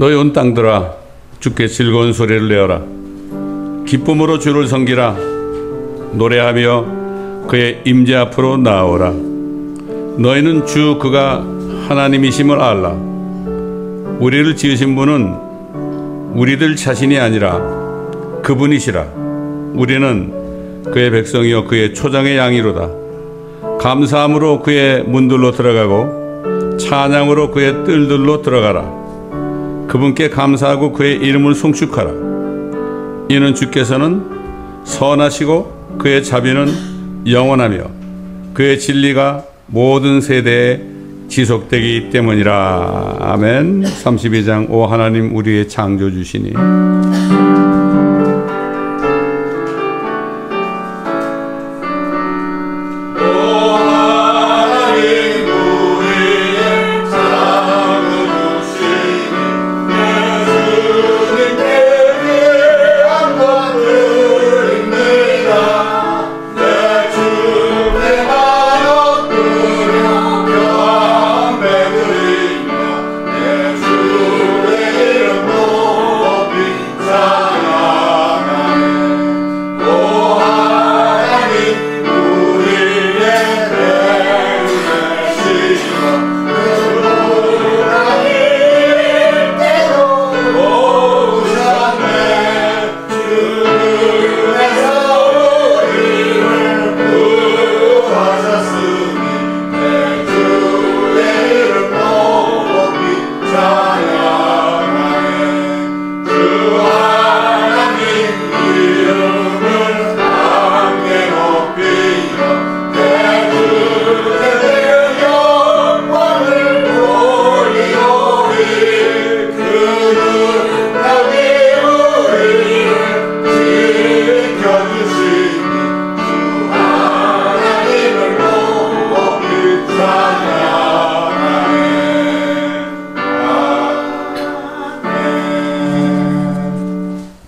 너희 온 땅들아 주께 즐거운 소리를 내어라. 기쁨으로 주를 섬기라. 노래하며 그의 임재 앞으로 나아오라. 너희는 주 그가 하나님이심을 알라. 우리를 지으신 분은 우리들 자신이 아니라 그분이시라. 우리는 그의 백성이요 그의 초장의 양이로다. 감사함으로 그의 문들로 들어가고 찬양으로 그의 뜰들로 들어가라. 그분께 감사하고 그의 이름을 송축하라. 이는 주께서는 선하시고 그의 자비는 영원하며 그의 진리가 모든 세대에 지속되기 때문이라. 아멘. 32장. 오 하나님 우리의 창조주시니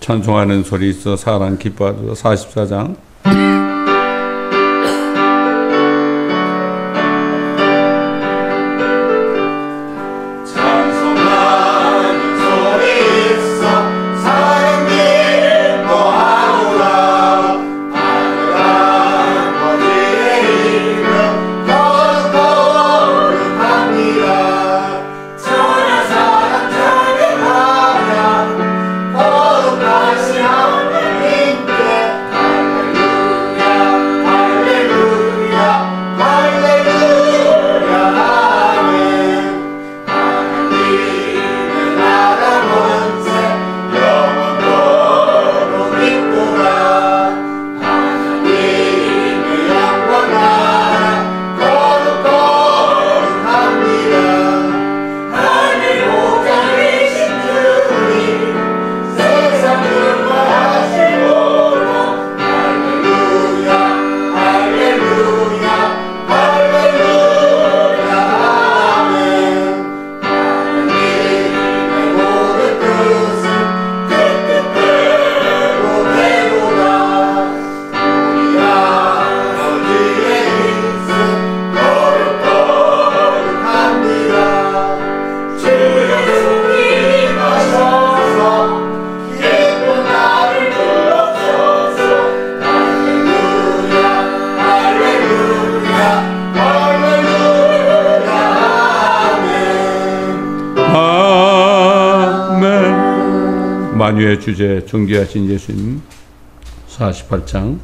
찬송하는 소리 있어 사랑 기뻐하소서. 44장. 만유의 주제 존귀하신 예수님. 48장.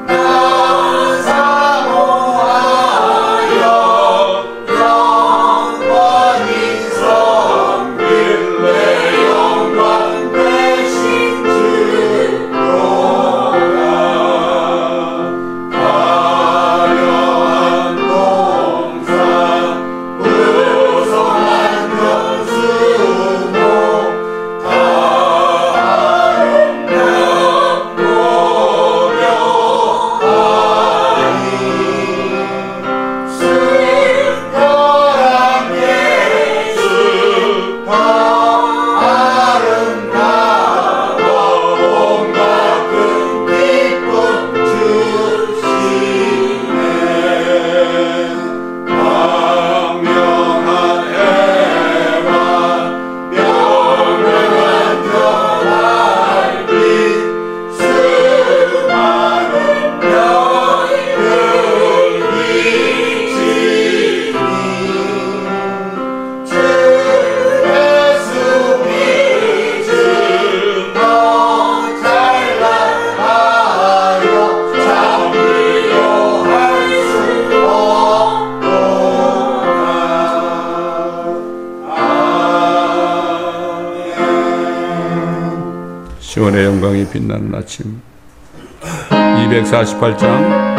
나 시온의 영광이 빛나는 아침. 248장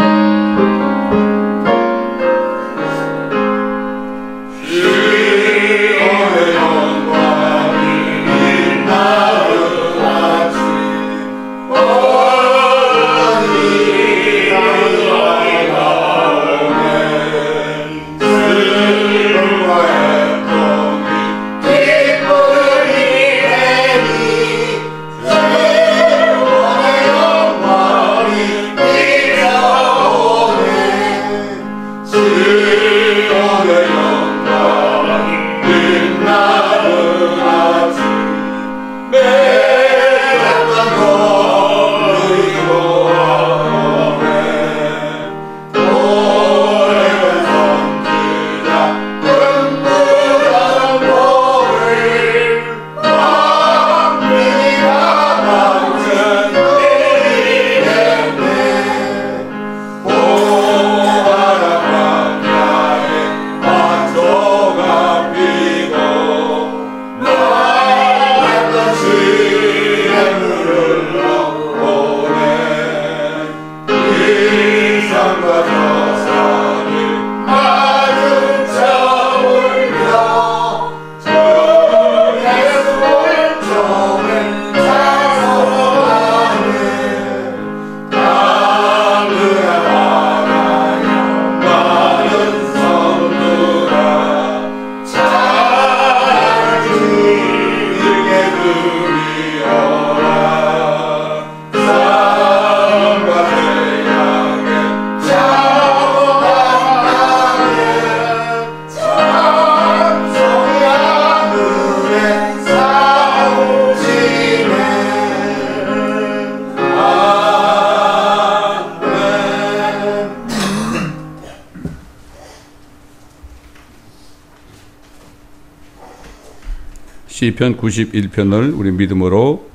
시편 91편을 우리 믿음으로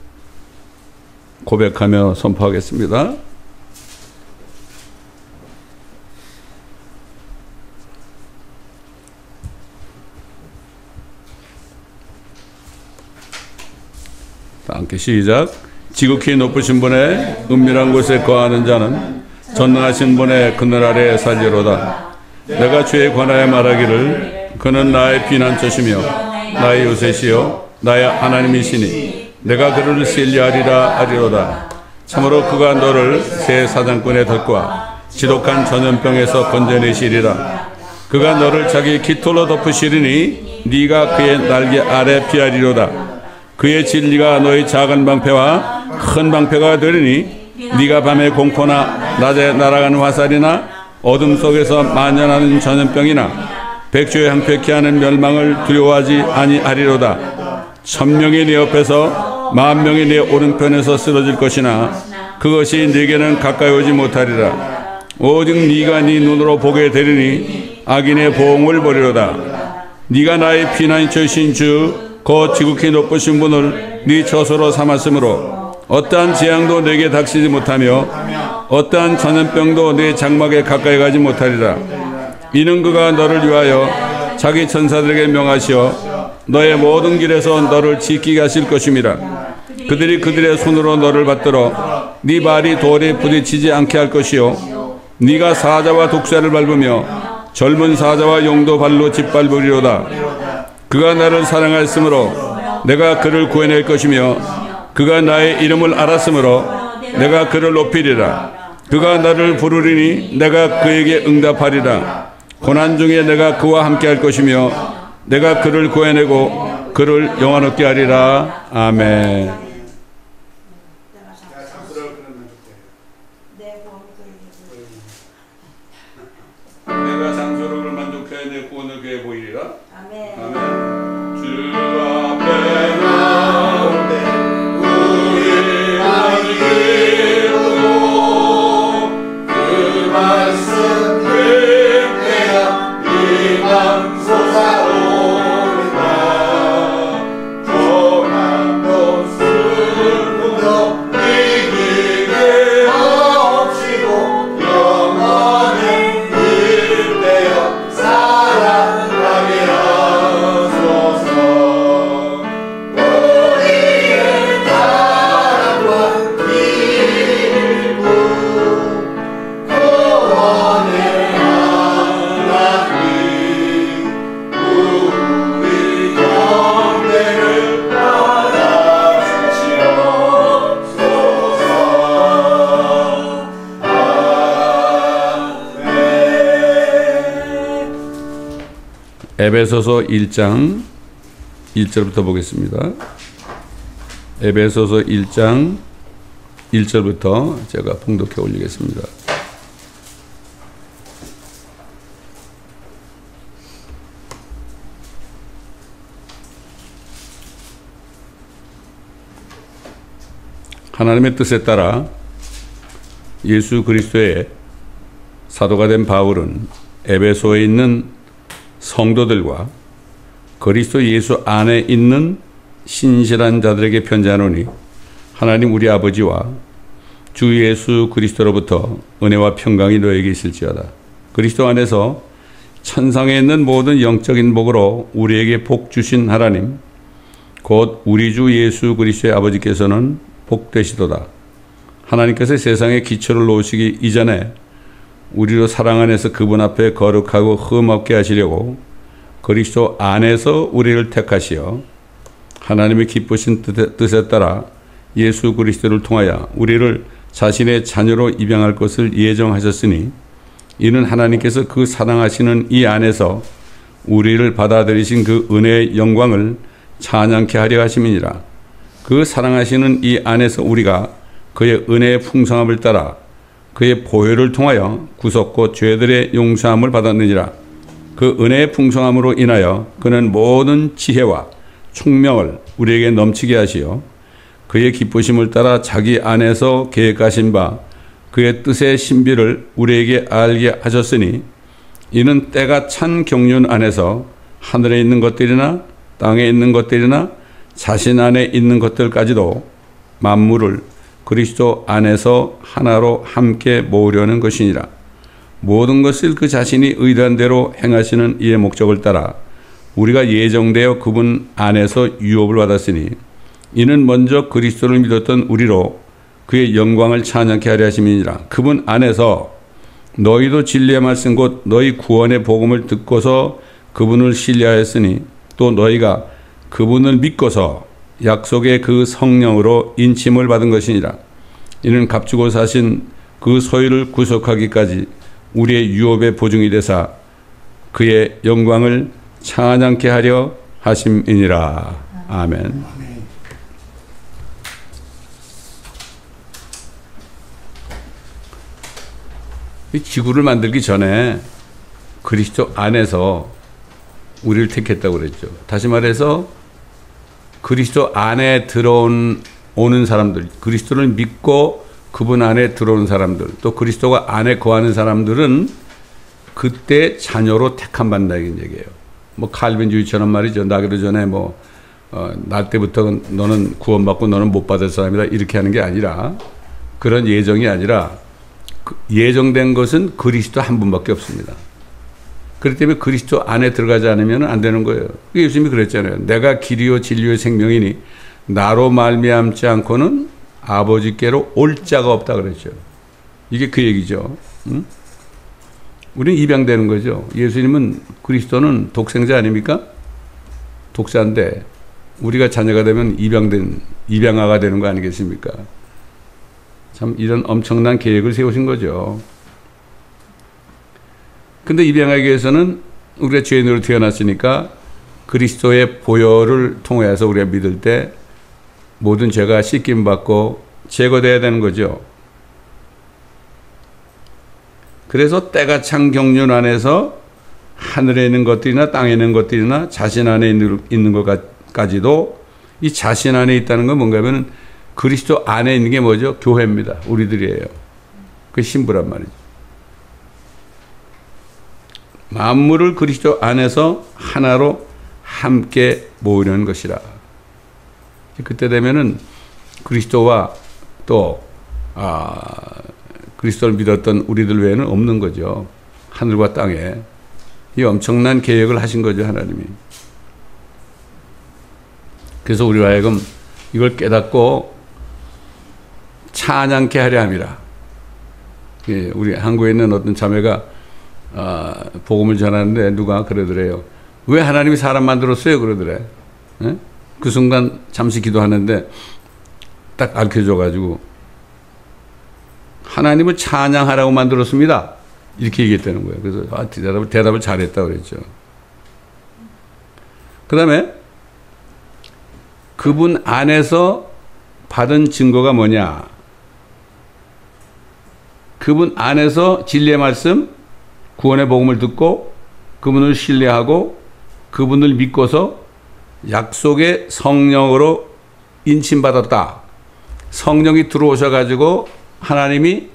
고백하며 선포하겠습니다. 함께 시작. 지극히 높으신 분의 은밀한 곳에 거하는 자는 전능하신 분의 그늘 아래 살리로다. 내가 주에 관하여 말하기를 그는 나의 피난처시며 나의 요새시요 나의 하나님이시니 내가 그를 신뢰하리라 하리로다. 참으로 그가 너를 새 사냥꾼의 덫과 지독한 전염병에서 건져내시리라. 그가 너를 자기 깃털로 덮으시리니 네가 그의 날개 아래 피하리로다. 그의 진리가 너의 작은 방패와 큰 방패가 되리니 네가 밤에 공포나 낮에 날아가는 화살이나 어둠 속에서 만연하는 전염병이나 백조의 항폐케 하는 멸망을 두려워하지 아니하리로다. 1000명이 네 옆에서 10,000명이 네 오른편에서 쓰러질 것이나 그것이 네게는 가까이 오지 못하리라. 오직 네가 네 눈으로 보게 되리니 악인의 보응을 보리로다. 네가 나의 피난처이신 주 곧 지극히 높으신 분을 네 처소로 삼았으므로 어떠한 재앙도 내게 닥치지 못하며 어떠한 전염병도 네 장막에 가까이 가지 못하리라. 이는 그가 너를 위하여 자기 천사들에게 명하시어 너의 모든 길에서 너를 지키게 하실 것임이라. 그들이 그들의 손으로 너를 받들어 네 발이 돌에 부딪히지 않게 할 것이요 네가 사자와 독사를 밟으며 젊은 사자와 용도 발로 짓밟으리로다. 그가 나를 사랑하였으므로 내가 그를 구해낼 것이며 그가 나의 이름을 알았으므로 내가 그를 높이리라. 그가 나를 부르리니 내가 그에게 응답하리라. 고난 중에 내가 그와 함께 할 것이며 내가 그를 구해내고 그를 영화롭게 하리라. 아멘. 내가 장소를 만족해 내 구원을 그에 보이리라. 아멘. 아멘. 주 앞에 나오되 우리 아니기로 그 말씀 맹태야 이만 솟아오르다. 조남도 에베소서 1장 1절부터 보겠습니다. 에베소서 1장 1절부터 제가 봉독해 올리겠습니다. 하나님의 뜻에 따라 예수 그리스도의 사도가 된 바울은 에베소에 있는 성도들과 그리스도 예수 안에 있는 신실한 자들에게 편지하노니 하나님 우리 아버지와 주 예수 그리스도로부터 은혜와 평강이 너에게 있을지어다. 그리스도 안에서 천상에 있는 모든 영적인 복으로 우리에게 복 주신 하나님 곧 우리 주 예수 그리스도의 아버지께서는 복되시도다. 하나님께서 세상에 기초를 놓으시기 이전에 우리로 사랑 안에서 그분 앞에 거룩하고 흠없게 하시려고 그리스도 안에서 우리를 택하시어 하나님의 기쁘신 뜻에 따라 예수 그리스도를 통하여 우리를 자신의 자녀로 입양할 것을 예정하셨으니 이는 하나님께서 그 사랑하시는 이 안에서 우리를 받아들이신 그 은혜의 영광을 찬양케 하려 하심이니라. 그 사랑하시는 이 안에서 우리가 그의 은혜의 풍성함을 따라 그의 보혈을 통하여 구속고 죄들의 용서함을 받았느니라. 그 은혜의 풍성함으로 인하여 그는 모든 지혜와 총명을 우리에게 넘치게 하시어 그의 기쁘심을 따라 자기 안에서 계획하신 바 그의 뜻의 신비를 우리에게 알게 하셨으니 이는 때가 찬 경륜 안에서 하늘에 있는 것들이나 땅에 있는 것들이나 자신 안에 있는 것들까지도 만물을 그리스도 안에서 하나로 함께 모으려는 것이니라. 모든 것을 그 자신이 의도한 대로 행하시는 이의 목적을 따라 우리가 예정되어 그분 안에서 유업을 받았으니 이는 먼저 그리스도를 믿었던 우리로 그의 영광을 찬양케 하려 하심이니라. 그분 안에서 너희도 진리의 말씀 곧 너희 구원의 복음을 듣고서 그분을 신뢰하였으니 또 너희가 그분을 믿고서 약속의 그 성령으로 인침을 받은 것이니라. 이는 값주고 사신 그 소유를 구속하기까지 우리의 유업의 보증이 되사 그의 영광을 찬양케 하려 하심이니라. 아멘. 이 지구를 만들기 전에 그리스도 안에서 우리를 택했다고 그랬죠. 다시 말해서 그리스도 안에 오는 사람들, 그리스도를 믿고 그분 안에 들어오는 사람들, 또 그리스도가 안에 거하는 사람들은 그때 자녀로 택함 받는다는 얘기예요. 뭐 칼빈주의처럼 말이죠. 나기도 전에 날 때부터 너는 구원받고 너는 못 받을 사람이다 이렇게 하는 게 아니라 그런 예정이 아니라 예정된 것은 그리스도 한 분밖에 없습니다. 그렇기 때문에 그리스도 안에 들어가지 않으면 안 되는 거예요. 예수님이 그랬잖아요. 내가 길이요 진리요 생명이니 나로 말미암지 않고는 아버지께로 올 자가 없다 그랬죠. 이게 그 얘기죠. 응? 우리는 입양되는 거죠. 예수님은 그리스도는 독생자 아닙니까? 독자인데 우리가 자녀가 되면 입양아가 되는 거 아니겠습니까? 참 이런 엄청난 계획을 세우신 거죠. 근데 입양하기 위해서는 우리가 죄인으로 태어났으니까 그리스도의 보혈을 통해서 우리가 믿을 때 모든 죄가 씻김 받고 제거돼야 되는 거죠. 그래서 때가 찬 경륜 안에서 하늘에 있는 것들이나 땅에 있는 것들이나 자신 안에 있는 것까지도 이 자신 안에 있다는 건 뭔가 하면 그리스도 안에 있는 게 뭐죠? 교회입니다. 우리들이에요. 그 신부란 말이죠. 만물을 그리스도 안에서 하나로 함께 모으려는 것이라. 그때 되면은 그리스도와 또 그리스도를 믿었던 우리들 외에는 없는 거죠. 하늘과 땅에. 이 엄청난 계획을 하신 거죠, 하나님이. 그래서 우리와 하여금 이걸 깨닫고 찬양케 하려 함이라. 우리 한국에 있는 어떤 자매가 복음을 전하는데 누가 그러더래요. 왜 하나님이 사람 만들었어요? 그러더래. 예? 그 순간 잠시 기도하는데 딱 알려줘가지고 하나님을 찬양하라고 만들었습니다. 이렇게 얘기했다는 거예요. 그래서 대답을 잘했다고 그랬죠. 그 다음에 그분 안에서 받은 증거가 뭐냐? 그분 안에서 진리의 말씀, 구원의 복음을 듣고 그분을 신뢰하고 그분을 믿고서 약속의 성령으로 인침받았다. 성령이 들어오셔가지고 하나님이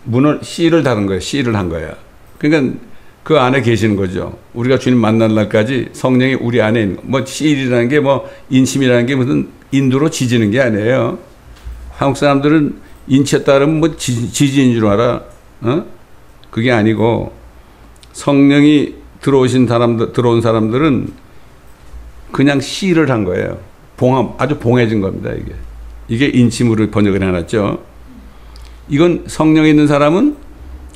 문을 씨를 닫은 거예요. 씨를 한 거예요. 그러니까 그 안에 계시는 거죠. 우리가 주님 만날 날까지 성령이 우리 안에 있는 거. 뭐 씨이라는 게 뭐 인침이라는 게 무슨 인두로 지지는 게 아니에요. 한국 사람들은 인치했다 그러면 뭐 지지인 줄 알아. 어? 그게 아니고 성령이 들어온 사람들은 그냥 씨를 한 거예요. 아주 봉해진 겁니다. 이게 인침으로 번역을 해놨죠. 이건 성령에 있는 사람은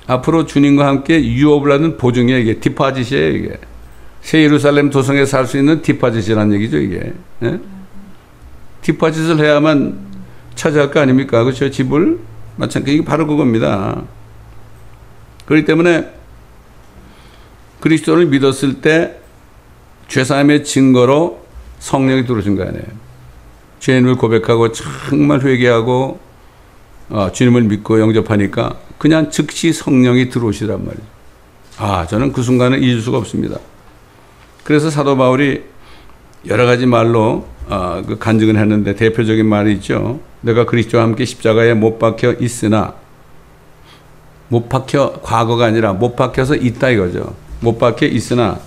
앞으로 주님과 함께 유업을 하는 보증이에요. 이게 디파짓이에요. 이게 새 예루살렘 도성에 살 수 있는 디파짓이라는 얘기죠. 이게 예? 디파짓을 해야만 차지할 거 아닙니까? 그렇죠? 집을 마찬가지 이게 바로 그겁니다. 그렇기 때문에 그리스도를 믿었을 때 죄사함의 증거로 성령이 들어오신 거 아니에요. 죄인을 고백하고 정말 회개하고 주님을 믿고 영접하니까 그냥 즉시 성령이 들어오시란 말이에요. 저는 그 순간을 잊을 수가 없습니다. 그래서 사도 바울이 여러 가지 말로 그 간증을 했는데 대표적인 말이 있죠. 내가 그리스도와 함께 십자가에 못 박혀 있으나, 못 박혀 과거가 아니라 못 박혀서 있다 이거죠. 못 박혀 있으나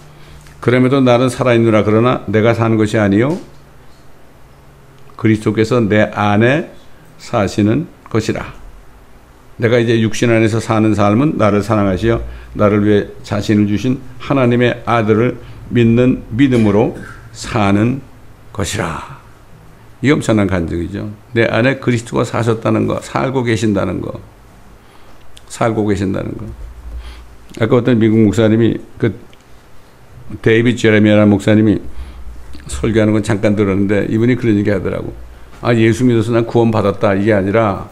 그럼에도 나는 살아있느라. 그러나 내가 사는 것이 아니요 그리스도께서 내 안에 사시는 것이라. 내가 이제 육신 안에서 사는 삶은 나를 사랑하시어 나를 위해 자신을 주신 하나님의 아들을 믿는 믿음으로 사는 것이라. 이 엄청난 간증이죠. 내 안에 그리스도가 사셨다는 거, 살고 계신다는 거. 아까 어떤 미국 목사님이 데이비드 제레미야라는 목사님이 설교하는 건 잠깐 들었는데 이분이 그런 얘기 하더라고. 예수 믿어서 난 구원 받았다. 이게 아니라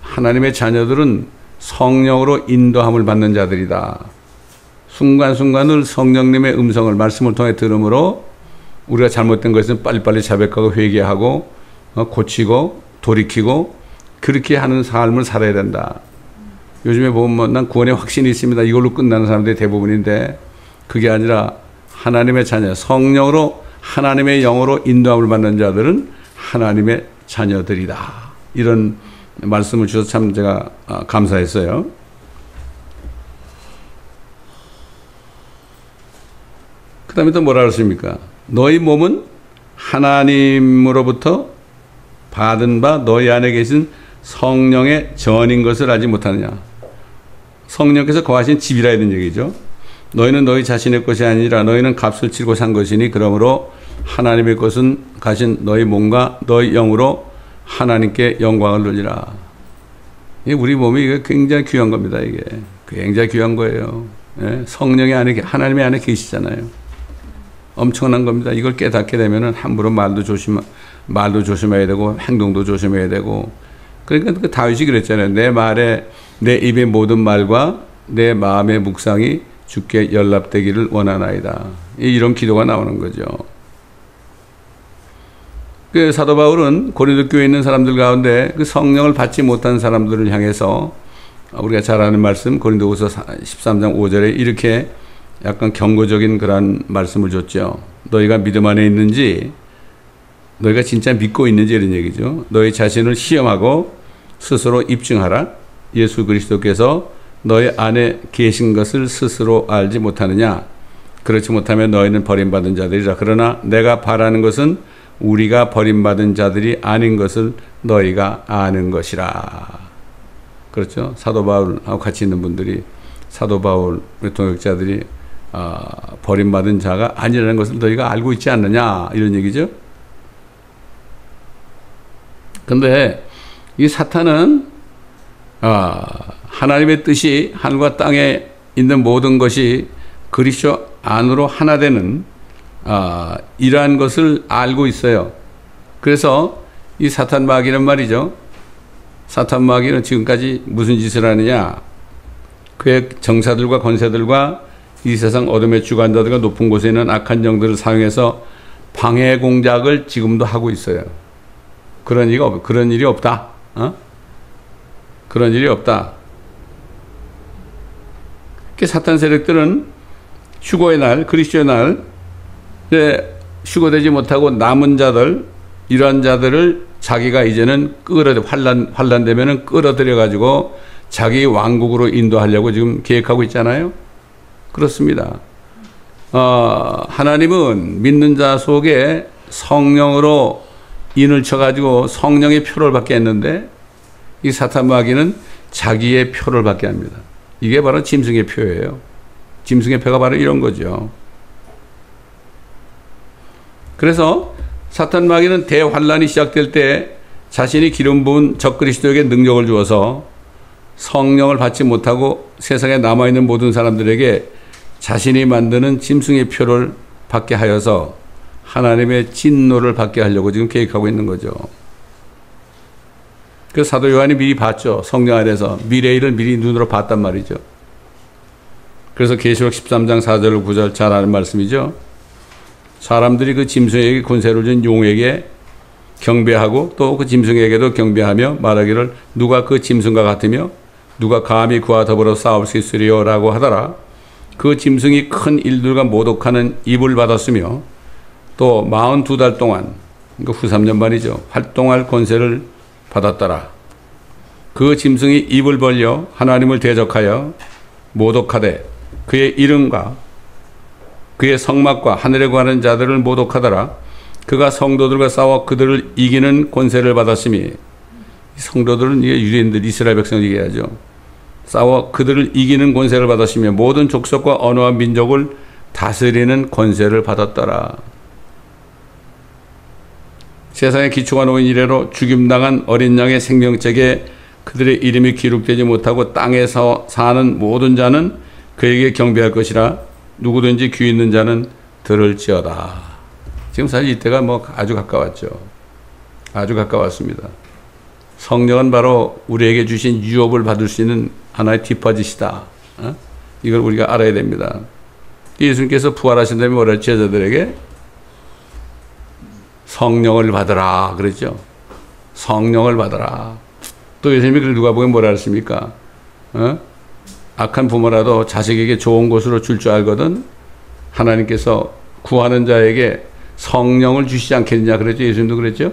하나님의 자녀들은 성령으로 인도함을 받는 자들이다. 순간순간을 성령님의 음성을 말씀을 통해 들음으로 우리가 잘못된 것은 빨리빨리 자백하고 회개하고 고치고 돌이키고 그렇게 하는 삶을 살아야 된다. 요즘에 보면 난 구원에 확신이 있습니다. 이걸로 끝나는 사람들이 대부분인데 그게 아니라 하나님의 자녀, 성령으로 하나님의 영으로 인도함을 받는 자들은 하나님의 자녀들이다. 이런 말씀을 주셔서 참 제가 감사했어요. 그 다음에 또 뭐라 그랬습니까? 너희 몸은 하나님으로부터 받은 바 너희 안에 계신 성령의 전인 것을 알지 못하느냐. 성령께서 거하신 집이라 이런 얘기죠. 너희는 너희 자신의 것이 아니라 너희는 값을 치르고 산 것이니 그러므로 하나님의 것은 가신 너희 몸과 너희 영으로 하나님께 영광을 돌리라. 우리 몸이 굉장히 귀한 겁니다. 이게 굉장히 귀한 거예요. 성령의 안에, 하나님의 안에 계시잖아요. 엄청난 겁니다. 이걸 깨닫게 되면은 함부로 말도 조심해야 되고 행동도 조심해야 되고. 그러니까 그 다윗이 그랬잖아요. 내 입의 모든 말과 내 마음의 묵상이 주께 연락되기를 원하나이다. 이런 기도가 나오는 거죠. 그 사도 바울은 고린도 교회에 있는 사람들 가운데 그 성령을 받지 못한 사람들을 향해서 우리가 잘 아는 말씀 고린도후서 13장 5절에 이렇게 약간 경고적인 그런 말씀을 줬죠. 너희가 믿음 안에 있는지, 너희가 진짜 믿고 있는지 이런 얘기죠. 너희 자신을 시험하고 스스로 입증하라. 예수 그리스도께서 너희 안에 계신 것을 스스로 알지 못하느냐. 그렇지 못하면 너희는 버림받은 자들이라. 그러나 내가 바라는 것은 우리가 버림받은 자들이 아닌 것을 너희가 아는 것이라. 그렇죠. 사도 바울하고 같이 있는 분들이, 사도 바울 동역자들이 버림받은 자가 아니라는 것을 너희가 알고 있지 않느냐 이런 얘기죠. 근데 이 사탄은 하나님의 뜻이 하늘과 땅에 있는 모든 것이 그리스도 안으로 하나 되는 이러한 것을 알고 있어요. 그래서 이 사탄 마귀는 말이죠. 사탄 마귀는 지금까지 무슨 짓을 하느냐. 그의 정사들과 권세들과 이 세상 어둠의 주관자들과 높은 곳에 있는 악한 영들을 사용해서 방해 공작을 지금도 하고 있어요. 그런 일이 없다. 그런 일이 없다. 사탄 세력들은 휴거의 날, 그리스도의 날, 휴거되지 못하고 남은 자들, 이러한 자들을 자기가 이제는 환란되면은 끌어들여가지고 자기 왕국으로 인도하려고 지금 계획하고 있잖아요. 그렇습니다. 하나님은 믿는 자 속에 성령으로 인을 쳐가지고 성령의 표를 받게 했는데, 이 사탄 마귀는 자기의 표를 받게 합니다. 이게 바로 짐승의 표예요. 짐승의 표가 바로 이런 거죠. 그래서 사탄 마귀는 대환란이 시작될 때 자신이 기름 부은 적그리스도에게 능력을 주어서 성령을 받지 못하고 세상에 남아있는 모든 사람들에게 자신이 만드는 짐승의 표를 받게 하여서 하나님의 진노를 받게 하려고 지금 계획하고 있는 거죠. 그래서 사도 요한이 미리 봤죠. 성령 안에서 미래의 일을 미리 눈으로 봤단 말이죠. 그래서 계시록 13장 4절 9절 잘 아는 말씀이죠. 사람들이 그 짐승에게 권세를 준 용에게 경배하고 또 그 짐승에게도 경배하며 말하기를 누가 그 짐승과 같으며 누가 감히 그와 더불어 싸울 수 있으리요 라고 하더라. 그 짐승이 큰 일들과 모독하는 입을 받았으며 또 42달 동안, 그러니까 후 3년 만이죠, 활동할 권세를 받았더라. 그 짐승이 입을 벌려 하나님을 대적하여 모독하되 그의 이름과 그의 성막과 하늘에 관한 자들을 모독하더라. 그가 성도들과 싸워 그들을 이기는 권세를 받았으니, 성도들은 이게 유대인들 이스라엘 백성을 얘기하죠. 싸워 그들을 이기는 권세를 받았으며 모든 족속과 언어와 민족을 다스리는 권세를 받았더라. 세상에 기초가 놓인 이래로 죽임당한 어린 양의 생명책에 그들의 이름이 기록되지 못하고 땅에서 사는 모든 자는 그에게 경배할 것이라. 누구든지 귀 있는 자는 들을지어다. 지금 사실 이때가 아주 가까웠죠. 아주 가까웠습니다. 성령은 바로 우리에게 주신 유업을 받을 수 있는 하나의 디파짓이다. 이걸 우리가 알아야 됩니다. 예수님께서 부활하신 다음에 뭐라 제자들에게 성령을 받으라 그랬죠. 성령을 받으라. 또 예수님이 누가복음에 뭐라 했습니까? 악한 부모라도 자식에게 좋은 곳으로 줄 줄 알거든 하나님께서 구하는 자에게 성령을 주시지 않겠느냐 그랬죠. 예수님도 그랬죠.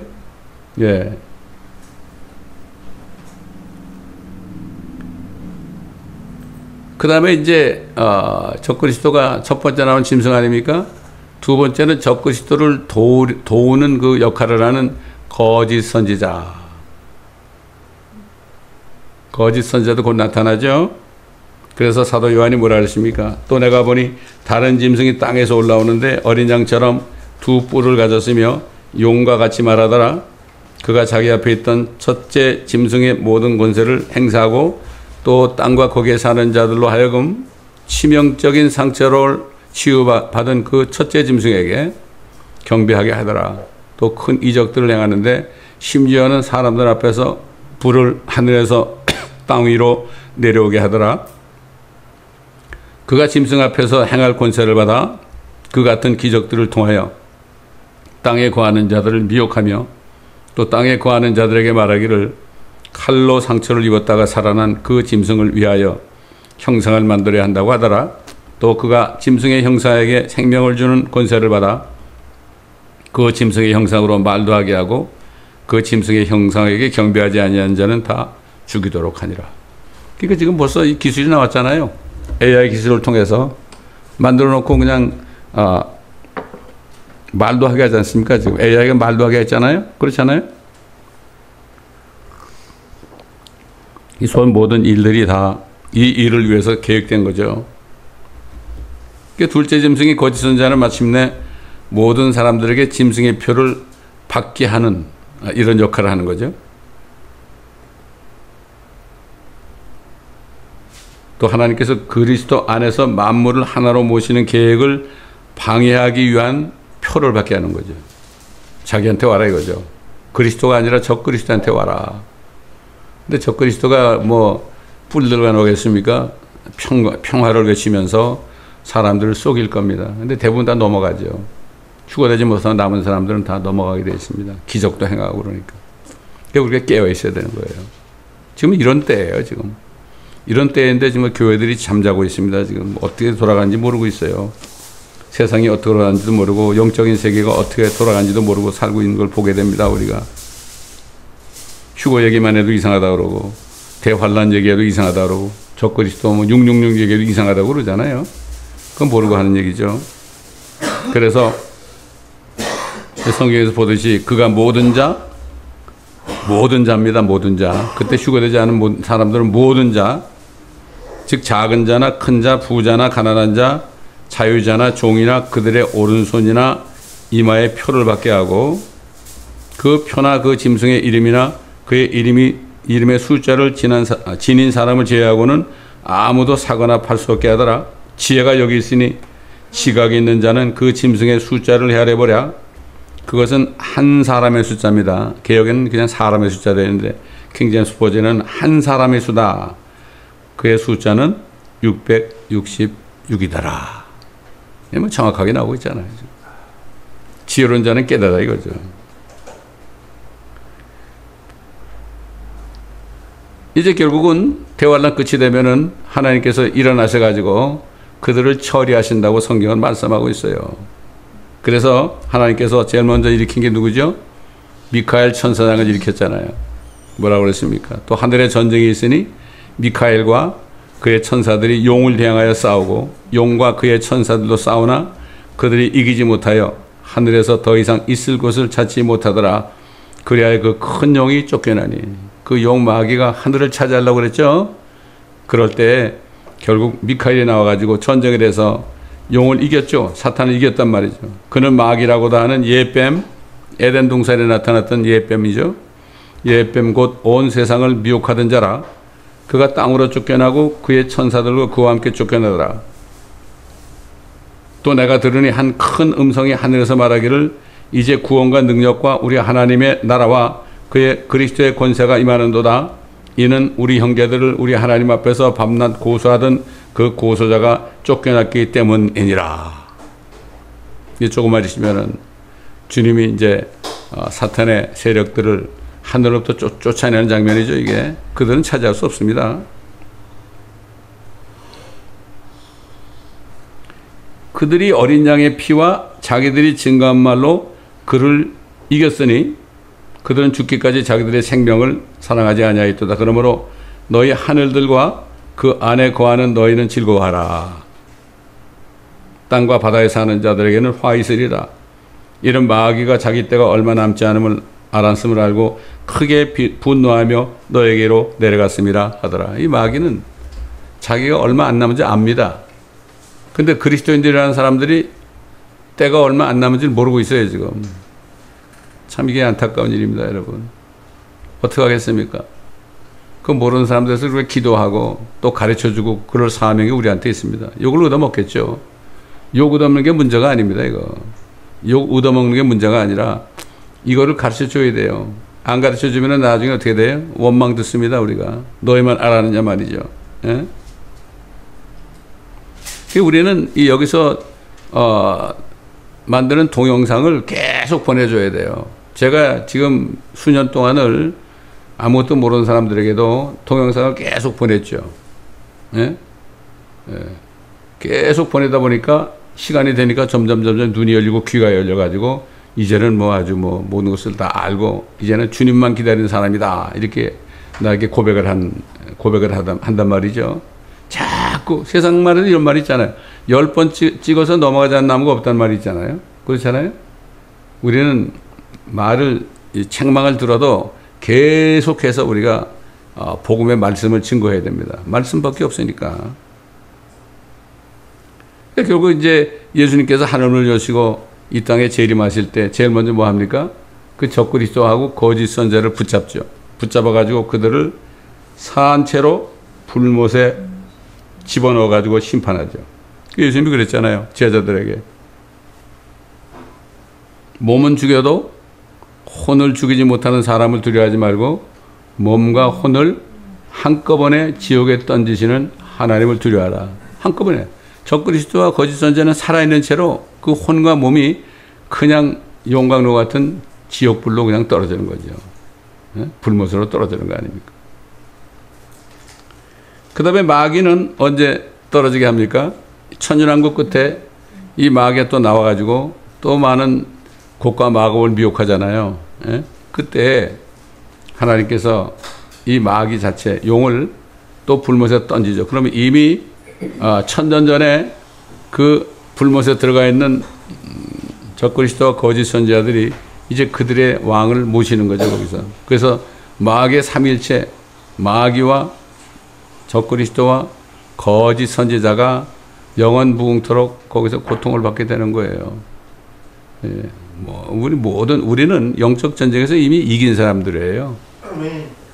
예. 그 다음에 이제 적그리스도가 첫 번째 나온 짐승 아닙니까? 두 번째는 적그리스도를 도우는 그 역할을 하는 거짓 선지자. 거짓 선지자도 곧 나타나죠. 그래서 사도 요한이 뭐라 그랬습니까? 또 내가 보니 다른 짐승이 땅에서 올라오는데 어린 양처럼 두 뿔을 가졌으며 용과 같이 말하더라. 그가 자기 앞에 있던 첫째 짐승의 모든 권세를 행사하고 또 땅과 거기에 사는 자들로 하여금 치명적인 상처를 치유받은 그 첫째 짐승에게 경배하게 하더라. 또 큰 이적들을 행하는데 심지어는 사람들 앞에서 불을 하늘에서 땅 위로 내려오게 하더라. 그가 짐승 앞에서 행할 권세를 받아 그 같은 기적들을 통하여 땅에 거하는 자들을 미혹하며 또 땅에 거하는 자들에게 말하기를 칼로 상처를 입었다가 살아난 그 짐승을 위하여 형상을 만들어야 한다고 하더라. 또 그가 짐승의 형상에게 생명을 주는 권세를 받아 그 짐승의 형상으로 말도 하게 하고 그 짐승의 형상에게 경배하지 아니하는 자는 다 죽이도록 하니라. 그러니까 지금 벌써 이 기술이 나왔잖아요. AI 기술을 통해서 만들어 놓고 그냥 말도 하게 하지 않습니까? 지금 AI가 말도 하게 했잖아요. 그렇잖아요. 이 모든 일들이 다 이 일을 위해서 계획된 거죠. 둘째 짐승이 거짓 선지자는 마침내 모든 사람들에게 짐승의 표를 받게 하는 이런 역할을 하는 거죠. 또 하나님께서 그리스도 안에서 만물을 하나로 모시는 계획을 방해하기 위한 표를 받게 하는 거죠. 자기한테 와라 이거죠. 그리스도가 아니라 적그리스도한테 와라. 근데 적그리스도가 뿔 들고 나오겠습니까? 평화를 외치면서 사람들을 속일 겁니다. 근데 대부분 다 넘어가죠. 휴거되지 못한 남은 사람들은 다 넘어가게 되어 있습니다. 기적도 행하고 그러니까. 그러니까 우리가 깨어 있어야 되는 거예요. 지금 이런 때예요, 지금. 이런 때인데 지금 교회들이 잠자고 있습니다. 지금 어떻게 돌아가는지 모르고 있어요. 세상이 어떻게 돌아가는지도 모르고 영적인 세계가 어떻게 돌아가는지도 모르고 살고 있는 걸 보게 됩니다, 우리가. 휴거 얘기만 해도 이상하다 그러고 대환란 얘기해도 이상하다 그러고 적그리스도 뭐 666 얘기해도 이상하다고 그러잖아요. 그건 모르고 하는 얘기죠. 그래서 성경에서 보듯이 그가 모든 자입니다. 모든 자. 그때 휴거되지 않은 사람들은 모든 자, 즉 작은 자나 큰 자, 부자나 가난한 자, 자유자나 종이나 그들의 오른손이나 이마에 표를 받게 하고 그 표나 그 짐승의 이름이나 그의 이름의 숫자를 지닌 사람을 제외하고는 아무도 사거나 팔 수 없게 하더라. 지혜가 여기 있으니 지각이 있는 자는 그 짐승의 숫자를 헤아려보랴. 그것은 한 사람의 숫자입니다. 개역에는 그냥 사람의 숫자 되는데 킹제임스 버전은 한 사람의 수다. 그의 숫자는 666이더라. 뭐 정확하게 나오고 있잖아요. 지혜로운 자는 깨달아 이거죠. 이제 결국은 대환란 끝이 되면은 하나님께서 일어나셔 가지고 그들을 처리하신다고 성경은 말씀하고 있어요. 그래서 하나님께서 제일 먼저 일으킨 게 누구죠? 미카엘 천사장을 일으켰잖아요. 뭐라고 그랬습니까? 또 하늘에 전쟁이 있으니 미카엘과 그의 천사들이 용을 대항하여 싸우고 용과 그의 천사들도 싸우나 그들이 이기지 못하여 하늘에서 더 이상 있을 곳을 찾지 못하더라. 그리하여 그 큰 용이 쫓겨나니 그 용 마귀가 하늘을 차지하려고 그랬죠. 그럴 때 결국 미카엘이 나와가지고 전쟁에 대해서 용을 이겼죠. 사탄을 이겼단 말이죠. 그는 마귀라고도 하는 예뱀, 에덴 동산에 나타났던 예뱀이죠. 예뱀 곧 온 세상을 미혹하던 자라. 그가 땅으로 쫓겨나고 그의 천사들과 그와 함께 쫓겨나더라. 또 내가 들으니 한 큰 음성이 하늘에서 말하기를 이제 구원과 능력과 우리 하나님의 나라와 그의 그리스도의 권세가 임하는도다. 이는 우리 형제들을 우리 하나님 앞에서 밤낮 고소하던 그 고소자가 쫓겨났기 때문이니라. 이 조금만 있으면은 주님이 이제 사탄의 세력들을 하늘로부터 쫓아내는 장면이죠. 이게 그들은 차지할 수 없습니다. 그들이 어린 양의 피와 자기들이 증거한 말로 그를 이겼으니 그들은 죽기까지 자기들의 생명을 사랑하지 아니하였도다. 그러므로 너희 하늘들과 그 안에 거하는 너희는 즐거워하라. 땅과 바다에 사는 자들에게는 화 있으리라. 이런 마귀가 자기 때가 얼마 남지 않음을 알았음을 알고 크게 분노하며 너에게로 내려갔음이라 하더라. 이 마귀는 자기가 얼마 안 남은지 압니다. 근데 그리스도인들이라는 사람들이 때가 얼마 안 남은지 모르고 있어요, 지금. 참 이게 안타까운 일입니다, 여러분. 어떻게 하겠습니까? 그 모르는 사람들에서 그렇게 기도하고 또 가르쳐주고 그럴 사명이 우리한테 있습니다. 욕을 얻어먹겠죠. 욕 얻어먹는 게 문제가 아닙니다, 이거. 욕 얻어먹는 게 문제가 아니라 이거를 가르쳐줘야 돼요. 안 가르쳐주면 나중에 어떻게 돼요? 원망 듣습니다, 우리가. 너희만 알아느냐 말이죠. 예? 우리는 여기서 만드는 동영상을 계속 보내줘야 돼요. 제가 지금 수년 동안을 아무것도 모르는 사람들에게도 동영상을 계속 보냈죠. 예? 예. 계속 보내다 보니까 시간이 되니까 점점 눈이 열리고 귀가 열려가지고 이제는 뭐 아주 뭐 모든 것을 다 알고 이제는 주님만 기다리는 사람이다. 이렇게 나에게 고백을 한단 말이죠. 자꾸 세상 말에는 이런 말이 있잖아요. 10번 찍어서 넘어가지 않는 나무가 없다는 말이 있잖아요. 그렇잖아요. 우리는 책망을 들어도 계속해서 우리가 복음의 말씀을 증거해야 됩니다. 말씀밖에 없으니까. 결국 이제 예수님께서 하늘을 여시고 이 땅에 재림하실 때 제일 먼저 뭐 합니까? 그 적그리스도하고 거짓 선자를 붙잡죠. 붙잡아가지고 그들을 산채로 불못에 집어넣어가지고 심판하죠. 예수님이 그랬잖아요. 제자들에게. 몸은 죽여도 혼을 죽이지 못하는 사람을 두려워하지 말고 몸과 혼을 한꺼번에 지옥에 던지시는 하나님을 두려워하라. 한꺼번에. 적그리스도와 거짓 선지자는 살아있는 채로 그 혼과 몸이 그냥 용광로 같은 지옥불로 그냥 떨어지는 거죠. 불못으로 떨어지는 거 아닙니까? 그 다음에 마귀는 언제 떨어지게 합니까? 천연왕국 끝에 이 마귀가 또 나와가지고 또 많은 곡과 마법을 미혹하잖아요. 그때 하나님께서 이 마귀 자체, 용을 또 불못에 던지죠. 그러면 이미 천년 전에 그 불못에 들어가 있는 적그리스도와 거짓 선지자들이 이제 그들의 왕을 모시는 거죠, 거기서. 그래서 마귀의 삼일체, 마귀와 적그리스도와 거짓 선지자가 영원 무궁토록 거기서 고통을 받게 되는 거예요. 예, 우리는 영적 전쟁에서 이미 이긴 사람들이에요.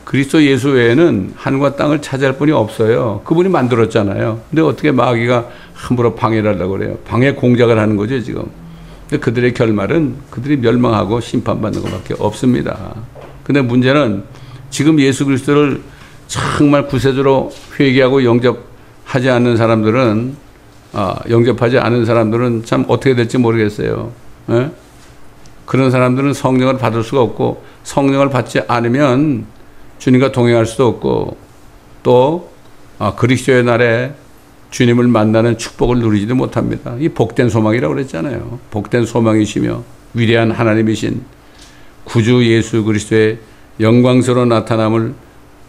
그리스도 예수 외에는 하늘과 땅을 차지할 분이 없어요. 그분이 만들었잖아요. 근데 어떻게 마귀가 함부로 방해를 하려고 그래요? 방해 공작을 하는 거죠, 지금. 그들의 결말은 그들이 멸망하고 심판받는 것밖에 없습니다. 근데 문제는 지금 예수 그리스도를 정말 구세주로 회개하고 영접하지 않는 사람들은 참 어떻게 될지 모르겠어요. 예? 그런 사람들은 성령을 받을 수가 없고, 성령을 받지 않으면 주님과 동행할 수도 없고, 또 그리스도의 날에 주님을 만나는 축복을 누리지도 못합니다. 이 복된 소망이라고 그랬잖아요. 복된 소망이시며 위대한 하나님이신 구주 예수 그리스도의 영광스러운 나타남을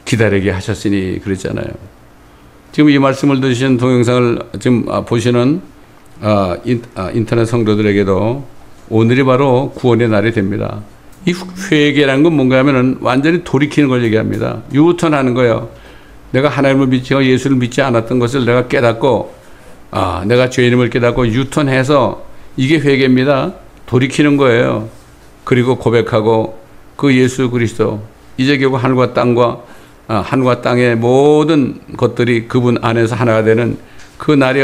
기다리게 하셨으니 그랬잖아요. 지금 이 말씀을 들으신 동영상을 지금 보시는 인터넷 성도들에게도 오늘이 바로 구원의 날이 됩니다. 이 회개라는 건 뭔가 하면은 완전히 돌이키는 걸 얘기합니다. 유턴하는 거예요. 내가 하나님을 믿지 예수를 믿지 않았던 것을 내가 깨닫고, 내가 죄인임을 깨닫고 유턴해서 이게 회개입니다. 돌이키는 거예요. 그리고 고백하고 그 예수 그리스도, 이제 결국 하늘과 땅의 모든 것들이 그분 안에서 하나가 되는 그 날이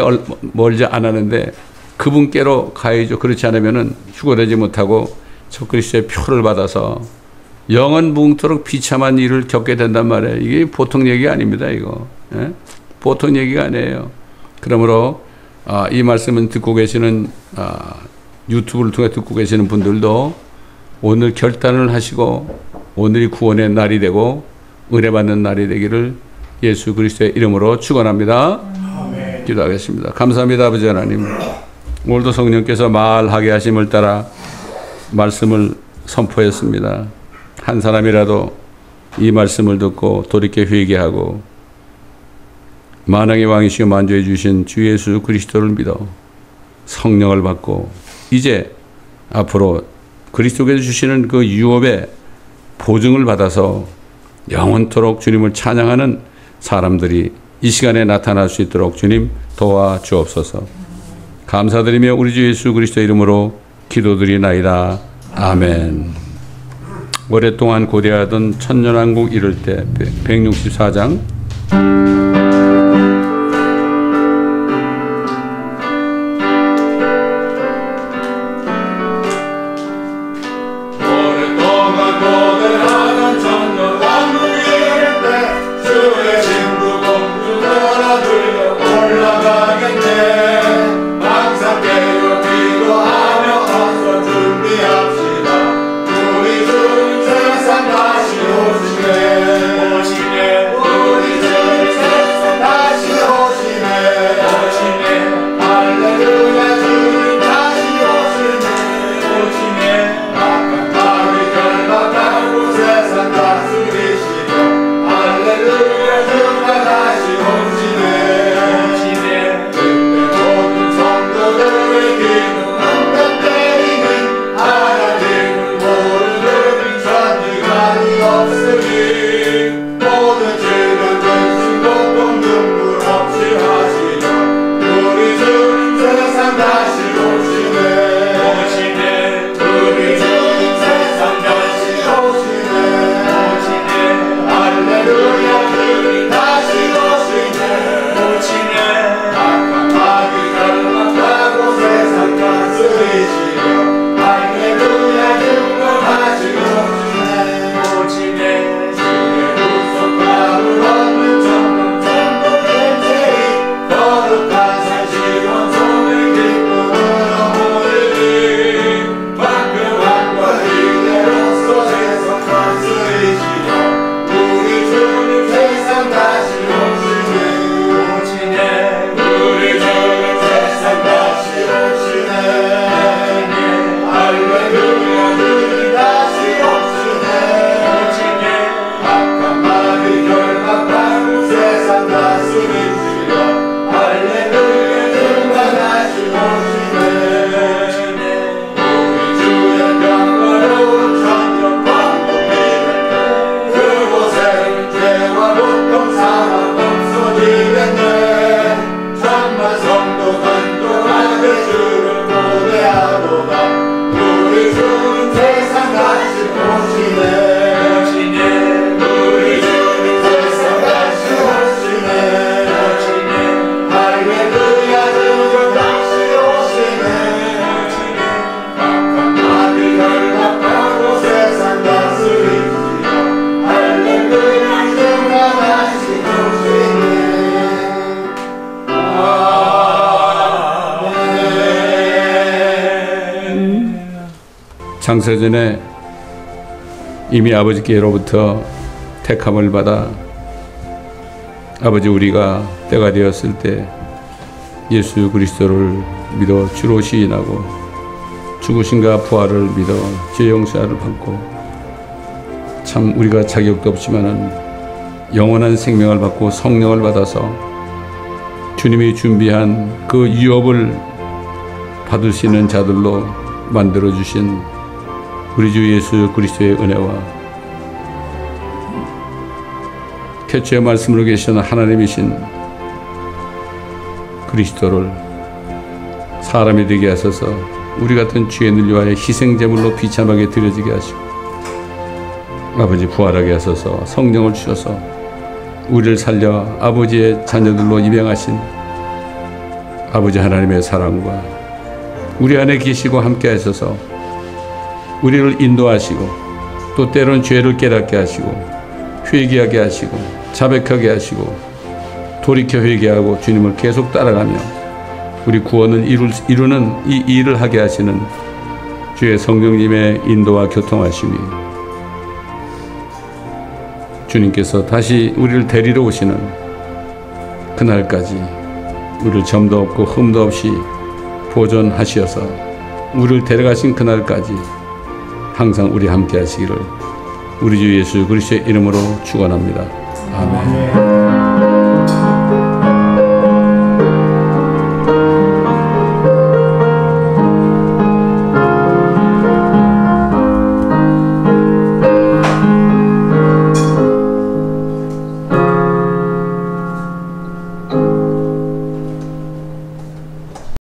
멀지 않았는데 그분께로 가야죠. 그렇지 않으면은 휴거되지 못하고 적그리스도의 표를 받아서 영원 무궁토록 비참한 일을 겪게 된단 말이에요. 이게 보통 얘기가 아닙니다, 이거. 예? 보통 얘기가 아니에요. 그러므로 이 말씀은 듣고 계시는 유튜브를 통해 듣고 계시는 분들도 오늘 결단을 하시고 오늘이 구원의 날이 되고 은혜 받는 날이 되기를 예수 그리스도의 이름으로 축원합니다. 아멘. 기도하겠습니다. 감사합니다, 아버지 하나님. 오늘도 성령께서 말하게 하심을 따라 말씀을 선포했습니다. 한 사람이라도 이 말씀을 듣고 돌이켜 회개하고 만왕의 왕이시여 만주해 주신 주 예수 그리스도를 믿어 성령을 받고 이제 앞으로 그리스도께서 주시는 그 유업의 보증을 받아서 영원토록 주님을 찬양하는 사람들이 이 시간에 나타날 수 있도록 주님 도와주옵소서. 감사드리며 우리 주 예수 그리스도 이름으로 기도드리나이다. 아멘. 오랫동안 고대하던 천년왕국 이룰 때 164장 오시네 우리 주 창세전에 이미 아버지께로부터 택함을 받아 아버지 우리가 때가 되었을 때 예수 그리스도를 믿어 주로 시인하고 죽으신가 부활을 믿어 죄 용서를 받고 참 우리가 자격도 없지만은 영원한 생명을 받고 성령을 받아서 주님이 준비한 그 유업을 받을 수 있는 자들로 만들어 주신 우리 주 예수 그리스도의 은혜와 태초의 말씀으로 계시는 하나님이신 그리스도를 사람이 되게 하셔서 우리 같은 죄인을 위하여 희생제물로 비참하게 드려지게 하시고 아버지 부활하게 하셔서 성령을 주셔서 우리를 살려 아버지의 자녀들로 입양하신 아버지 하나님의 사랑과 우리 안에 계시고 함께 하셔서 우리를 인도하시고 또 때로는 죄를 깨닫게 하시고 회개하게 하시고 자백하게 하시고 돌이켜 회개하고 주님을 계속 따라가며 우리 구원을 이루는 이 일을 하게 하시는 주의 성령님의 인도와 교통하심이 주님께서 다시 우리를 데리러 오시는 그날까지 우리를 점도 없고 흠도 없이 보존하시어서 우리를 데려가신 그날까지 항상 우리 함께 하시기를 우리 주 예수 그리스도의 이름으로 축원합니다. 아멘.